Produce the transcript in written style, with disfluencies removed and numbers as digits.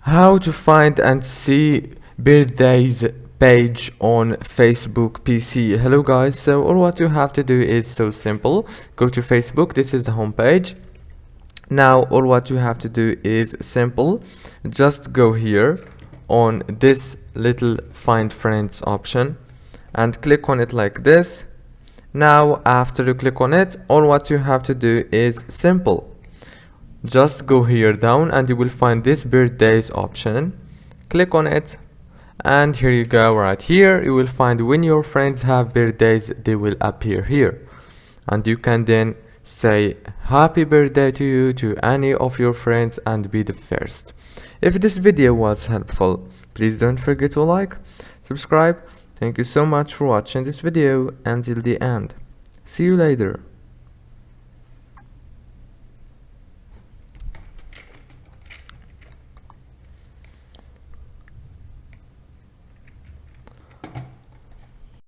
How to find and see birthdays page on Facebook PC. Hello guys, so all what you have to do is so simple. Go to Facebook, this is the home page. Now all what you have to do is simple. Just go here on this little find friends option and click on it like this. Now after you click on it, all what you have to do is simple. Just go here down and you will find this birthdays option. Click on it and here you go. Right here you will find when your friends have birthdays, they will appear here, and you can then say happy birthday to you to any of your friends and be the first. If this video was helpful, please don't forget to like, subscribe. Thank you so much for watching this video until the end. See you later.